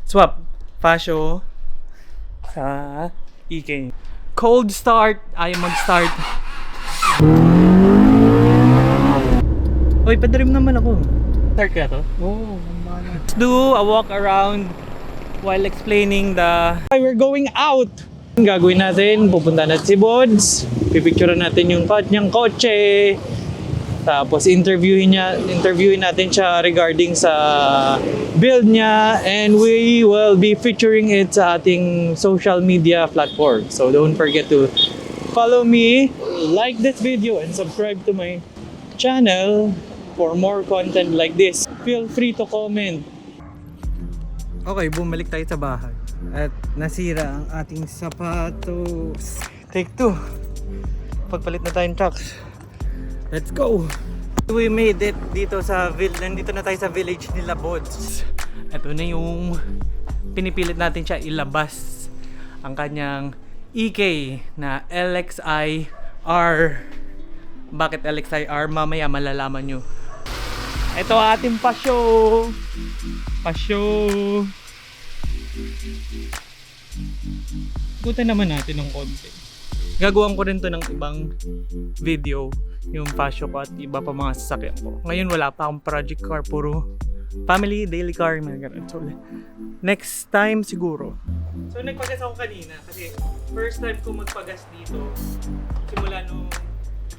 Swap. Fascio sa EK. Cold start. Ayaw mag-start. Uy, padrim naman ako. Start ka to? Oo, Let's do a walk around while explaining the... We're going out! Gagawin natin, pupunta natin si Bods. Pipicturean natin yung kanyang kotse. Tapos interviewin natin siya regarding sa build niya, and we will be featuring it sa ating social media platform. So don't forget to follow me, like this video, and subscribe to my channel for more content like this. Feel free to comment. Okay, bumalik tayo sa bahay. At nasira ang ating sapatos. Take 2. Pagpalit na tayong trucks. Let's go! We made it dito sa nandito na tayo sa village nila Bods. Ito na yung pinipilit natin siya ilabas ang kanyang EK na LXi R. Bakit LXi R? Mamaya malalaman nyo. Ito ating pasyo. Ikutan naman natin ng konti. Gagawin ko rin to ng ibang video, yung pasyo ko at iba pa mga sasakyan ko. Ngayon wala pa akong project car, puro family, daily car, mga ganun. So next time siguro. So nagpagas ako kanina kasi first time ko magpagas dito simula nung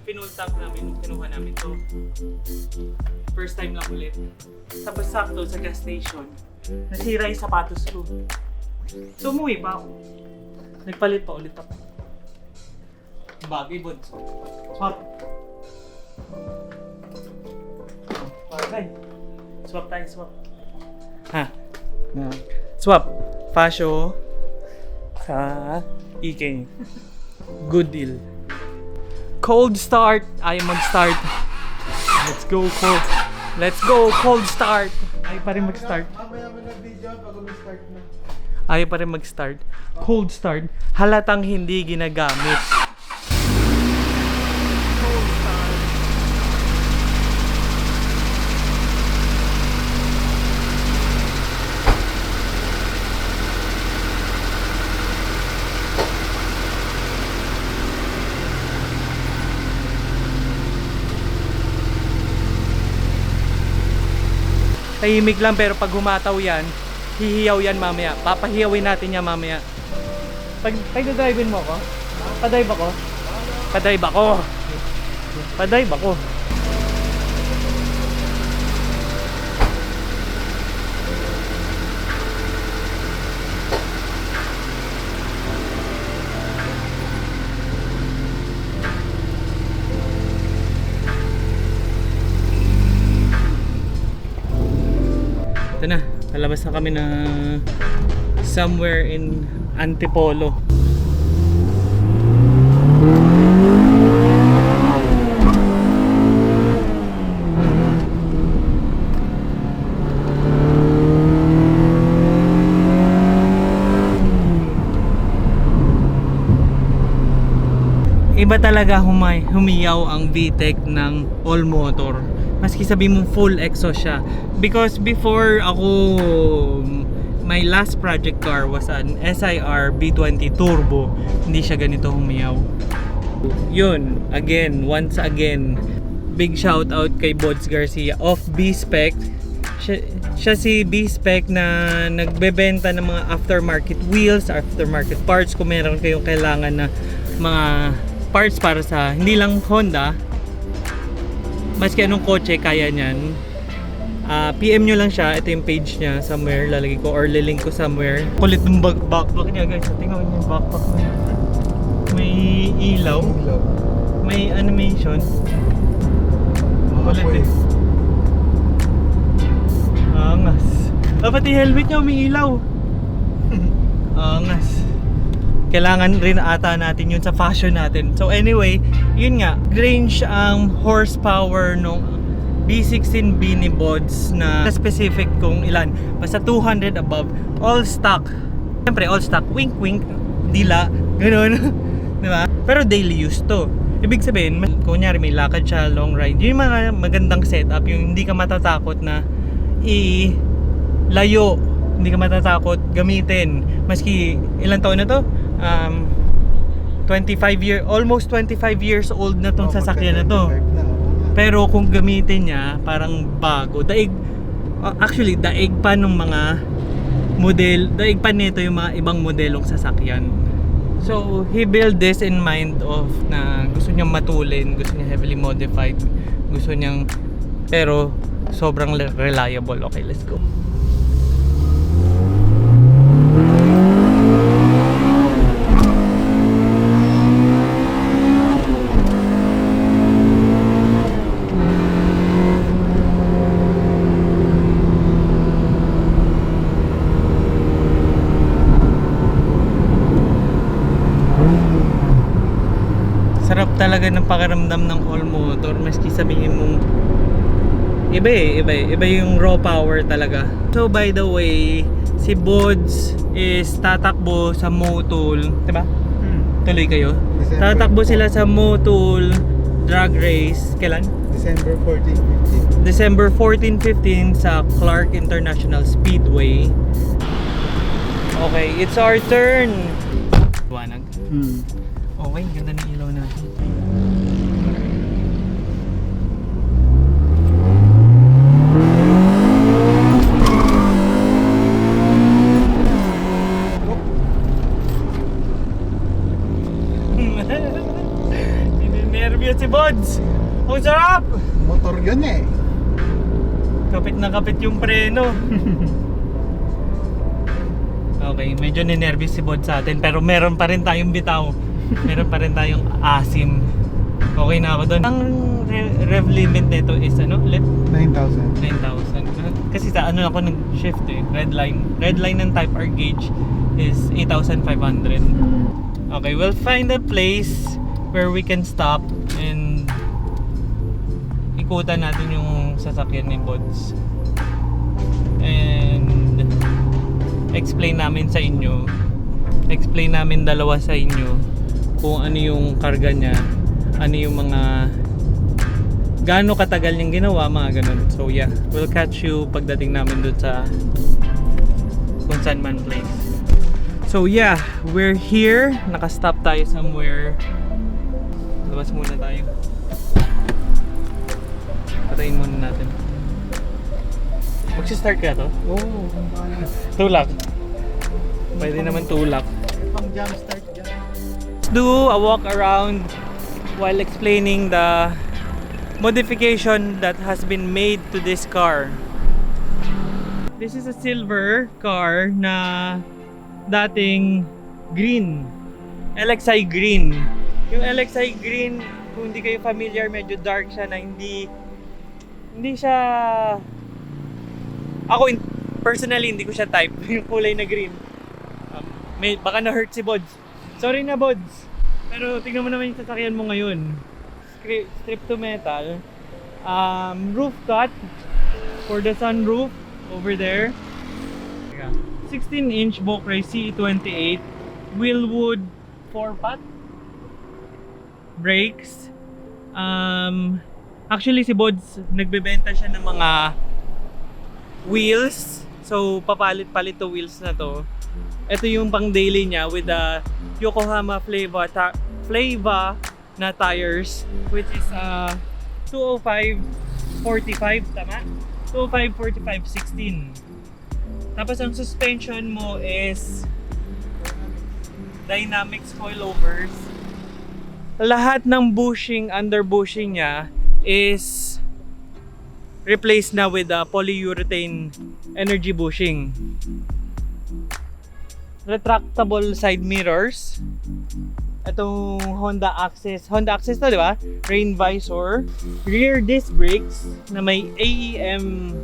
pinull tank namin, nung kinuha namin to. First time lang ulit. Tapos sakto sa gas station, nasira yung sapatos ko. So umuwi pa ako. Nagpalit pa ulit ako. Bagay, Bods. Swap. Bagay. Swap tayo, swap. Ha? Swap. Fascio sa EK. Good deal. Cold start. Ayaw mag-start. Let's go, cold. Let's go, cold start. Ayaw pa rin mag-start. Ayaw pa rin mag-start. Cold start. Halatang hindi ginagamit. Cold start. Tahimik lang pero pag humataw yan, hihiyaw yan mamaya. Papahiyawin natin yan mamaya. Pag-drive-in mo ako? Pa-drive ako? Pa-drive ako. Pa-drive ako. Ito na, lalabas na kami na somewhere in Antipolo. Iba talaga humiyaw ang VTEC ng all motor. Maski sabihin mong full exhaust siya. Because before ako, my last project car was an SIR B20 Turbo. Hindi siya ganito humiyaw. Yun, again, once again, big shout out kay Bods Garcia of B-Spec. Siya si B-Spec na nagbebenta ng mga aftermarket wheels, aftermarket parts. Kung meron kayong kailangan na mga parts para sa hindi lang Honda, maski anong kotse kaya niyan. PM nyo lang siya. Ito yung page niya somewhere, lalagay ko or lilink ko somewhere. Kulit ng backpack niya guys. Tingnan mo yung backpack niya. May ilaw, may animation. Kulit eh. Angas. Dapat yung helmet niya may ilaw. Angas. Kailangan rin ata natin yun sa fashion natin. So anyway, yun nga, range ang horsepower nung B16B ni Bods na specific kung ilan. Basta 200 above, all stock. Siyempre all stock, wink wink, dila, ganun. Diba? Pero daily use to. Ibig sabihin, kunyari may lakad siya, long ride, yun yung mga magandang setup, yung hindi ka matatakot na layo hindi ka matatakot gamitin. Maski ilang taon na to? 25 almost 25 years old na tong sasakyan na to. Pero kung gamitin niya, parang bago. Actually, daig pa ng mga daig pa nito yung mga ibang modelong sasakyan. So, he built this in mind of na gusto niyang matulin, gusto niya heavily modified, gusto niyang, pero sobrang reliable. Okay, let's go. Sarap talaga ng pakiramdam ng all motor, maski sabihin mong iba yung raw power talaga. So by the way, si Bods is tatakbo sa Motul, diba? Tuloy kayo? Tatakbo sila sa Motul drag race, kailan? December 14-15 sa Clark International Speedway. Okay, it's our turn. Wanag. Okay, ganda ng ilaw natin. Nervyos si Bods. Ang sarap! Motor yun eh. Kapit na kapit yung preno. Okay, medyo ninervyos si Bods sa atin, pero meron pa rin tayong bitaw. Meron pa rin tayong asim. Okay na ako doon. Ang rev limit nito is ano? 9,000. 9,000. Kasi sa ano ako nag-shift eh. Red line ng Type R gauge is 8,500. Okay, we'll find a place where we can stop and ikutan natin yung sasakyan ni Bods. And explain namin sa inyo. Explain namin dalawa sa inyo kung ano yung karga niya, ano yung mga gaano katagal niyang ginawa, mga ganun. So yeah, we'll catch you pagdating namin doon sa kung saan man place. So yeah, we're here. Nakastop tayo somewhere. Labas muna tayo. Patayin muna natin. Magsi-start ka to? Oo. Tulak. Pwede naman tulak. Pang jump start dyan. Do a walk around while explaining the modification that has been made to this car. This is a silver car na dating green, LXI green. Yung LXI green, kung hindi kayo familiar, medyo dark siya na hindi siya, ako personally hindi ko siya type yung kulay na green. Baka na-hurt si Bods. Sorry na, Bods. Pero tingnan mo naman yung sasakyan mo ngayon. Strip to metal. Roof cut for the sunroof over there. 16-inch Bokray CE28. Wheelwood 4-pot. Brakes. Actually si Bods, nagbebenta siya ng mga wheels. So papalit-palit to wheels na to. Ito yung pang daily niya with the Yokohama Flava na tires, which is 205/45, tama? 205/45/16. Tapos ang suspension mo is Dynamics coilovers. Lahat ng bushing, under bushing niya is replaced na with polyurethane energy bushing. Retractable side mirrors. Itong Honda Access to, di ba? Rain visor. Rear disc brakes na may AEM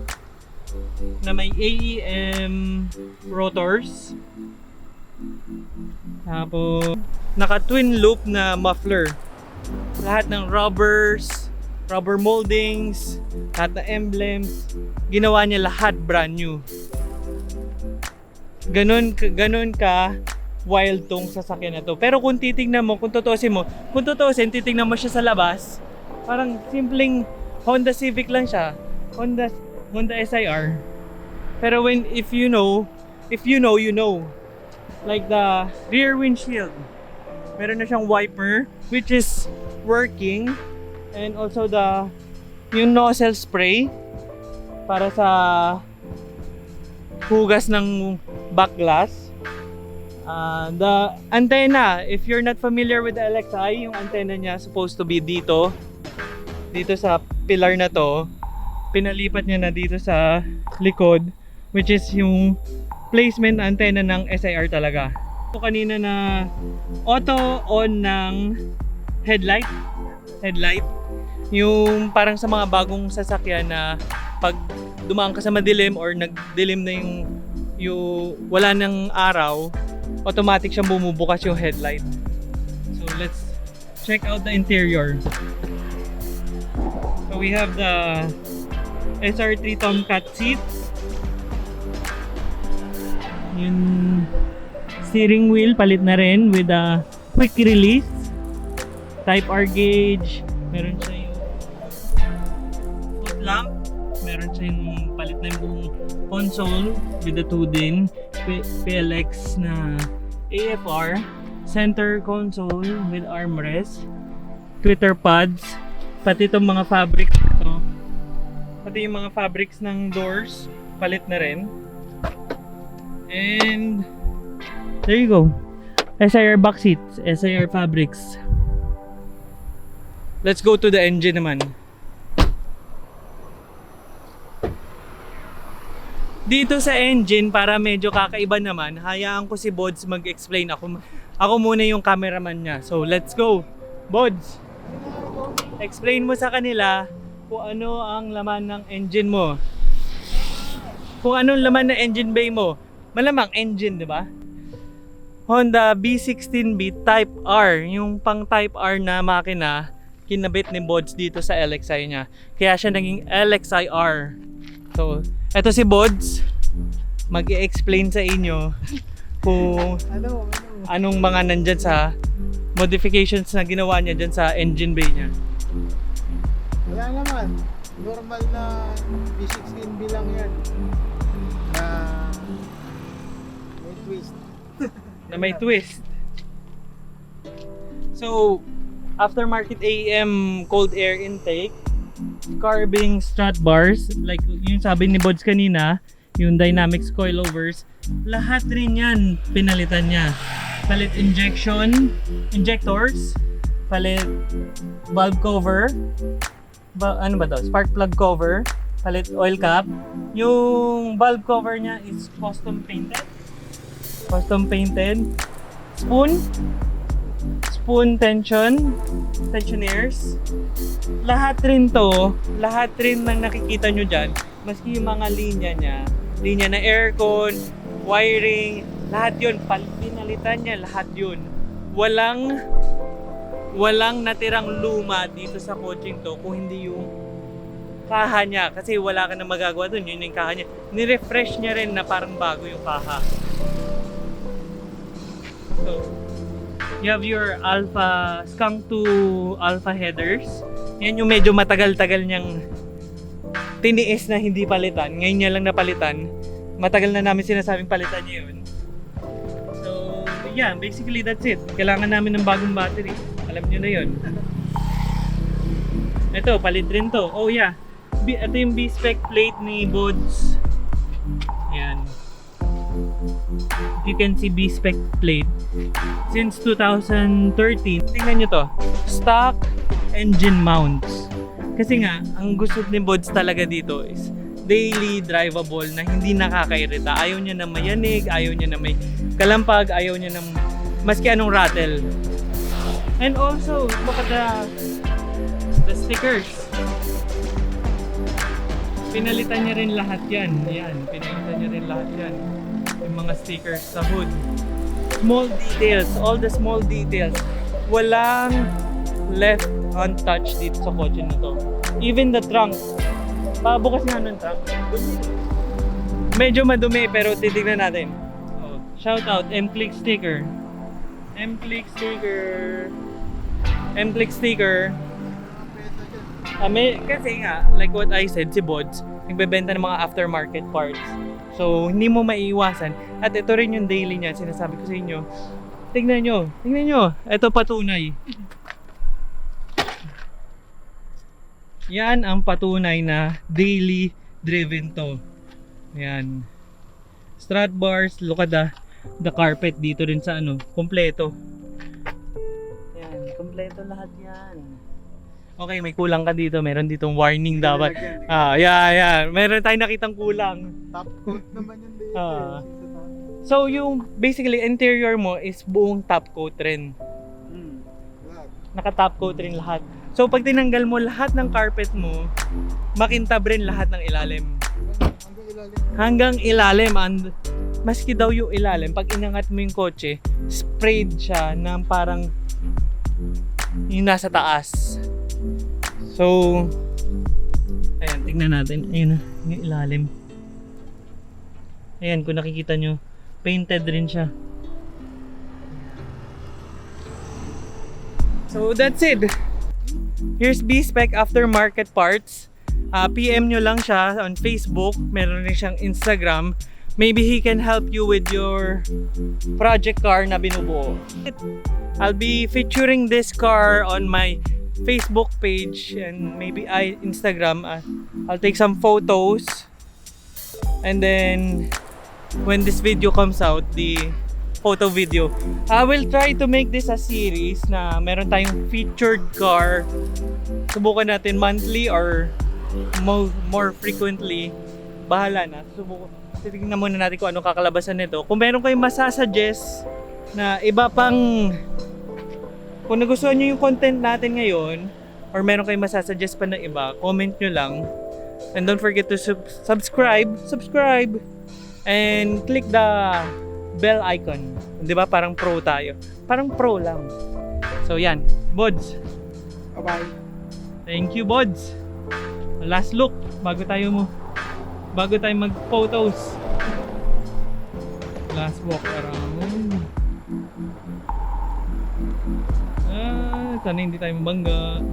rotors. Tapos naka twin loop na muffler. Lahat ng rubber moldings, lahat ng emblems, ginawa niya lahat brand new. Ganun ka wild tong sasakyan na to. Pero kung titingnan mo, kung tutuusin, titingnan mo siya sa labas, parang simpleng Honda Civic lang siya. Honda SIR. Pero if you know if you know, you know. Like the rear windshield. Meron na siyang wiper which is working, and also yung nozzle spray para sa hugas ng back glass. The antenna, if you're not familiar with the LXi, yung antenna niya supposed to be dito sa pillar na to. Pinalipat niya na dito sa likod, which is yung placement antenna ng SIR talaga. So kanina na auto on ng headlight, yung parang sa mga bagong sasakyan na pag dumaan ka sa madilim or nagdilim na yung wala ng araw, automatic siyang bumubukas yung headlight. So let's check out the interior. So we have the SR3 Tomcat seats. Yung steering wheel palit na rin with a quick release. Type R gauge. Meron siya yung foot lamp. Meron siya yung palit na yung buong console with the 2 din. PLX na AFR. Center console with armrest. Tweeter pads. Pati itong mga fabrics ito. Pati yung mga fabrics ng doors. Palit na rin. And there you go. SIR box seats, SIR fabrics. Let's go to the engine naman. Dito sa engine, para medyo kakaiba naman, hayaan ko si Bods mag-explain. Ako muna yung cameraman niya. So let's go. Bods, explain mo sa kanila kung ano ang laman ng engine mo. Kung anong laman ng engine bay mo. Malamang engine, di ba? Honda B16B Type R, yung pang Type R na makina, kinabit ni Bods dito sa LXi niya. Kaya siya naging LXi-R. So, eto si Bods, mag-i-explain sa inyo kung anong mga nandyan sa modifications na ginawa niya dyan sa engine bay niya. Wala naman. Normal na B16B lang yan. Na may twist. Na may twist. So, aftermarket AEM cold air intake, carbing strut bars, like yung sabi ni Bods kanina, yung dynamics coilovers, lahat rin yan pinalitan niya. Palit injectors, palit valve cover, ano ba to? Spark plug cover, palit oil cap. Yung valve cover niya is custom painted. Spoon tensioners. Lahat rin ng nakikita nyo dyan, maski yung mga linya na aircon, wiring, lahat yun, pinalitan niya, lahat yun. Walang natirang luma dito sa coaching to kung hindi yung kaha niya, kasi wala ka na magagawa dun, yun yung kaha niya. Ni-refresh niya rin na parang bago yung kaha. So, you have your Alpha Skunk 2 Alpha headers. Yan yung medyo matagal-tagal niyang tiniis na hindi palitan. Ngayon niya lang napalitan. Matagal na namin sinasabing palitan niya yun. So, yeah, basically that's it. Kailangan namin ng bagong battery. Alam niyo na yun. Ito, palit rin to. Oh yeah, ito yung B-spec plate ni Bods. Ayan. You can see B-spec plate since 2013. Tingnan nyo to, stock engine mounts. Kasi nga, ang gusto ni Bods talaga dito is daily drivable na hindi nakakairita. Ayaw niya na mayanig, ayaw niya na may kalampag, ayaw niya na maski anong rattle. And also, look at the stickers. Pinalitan niya rin lahat yan. Ayan, pinalitan niya rin lahat yan. Yung mga stickers sa hood. Small details, all the small details. Walang left untouched dito sa kotse na to. Even the trunk. Pabukas nga ng trunk. Medyo madumi pero titignan natin. Oh, shout out, M-Click sticker. M-Click sticker. M-Click sticker. Kasi nga, like what I said, si Bods, nagbebenta ng mga aftermarket parts. So, hindi mo maiiwasan. At ito rin yung daily niya, sinasabi ko sa inyo. Tingnan nyo. Ito patunay. Yan ang patunay na daily driven to. Yan. Strut bars, look at the carpet dito rin sa kompleto. Yan, kompleto lahat yan. Okay, may kulang ka dito. Meron ditong warning dapat. Yeah. Meron tayong nakitang kulang. Top coat naman yung dito. So, yung basically interior mo is buong top coat rin. Lahat. Naka-top coat rin lahat. So, pag tinanggal mo lahat ng carpet mo, makintab rin lahat ng ilalim. Hanggang ilalim. Hanggang ilalim. And maski daw yung ilalim, pag inangat mo yung kotse, sprayed siya ng parang yung nasa taas. So, ayan, tingnan natin. Ayun na, yung ilalim. Ayan, kung nakikita nyo, painted rin siya. So, that's it. Here's B-Spec Aftermarket Parts. PM nyo lang siya on Facebook. Meron rin siyang Instagram. Maybe he can help you with your project car na binubuo. I'll be featuring this car on my Facebook page and maybe Instagram. I'll take some photos, and then when this video comes out, the photo video, I will try to make this a series na meron tayong featured car. Subukan natin monthly or more frequently. Bahala na. Titignan muna natin kung anong kakalabasan nito. Kung meron kayong masasuggest na iba pang, kung nagustuhan nyo yung content natin ngayon, or meron kayong masasuggest pa na iba, comment nyo lang. And don't forget to subscribe, and click the bell icon. Di ba? Parang pro tayo. Parang pro lang. So yan, Bods. Bye-bye. Thank you, Bods. Last look bago tayo mag-photos. Last walk around. Sana hindi tayo mabangga.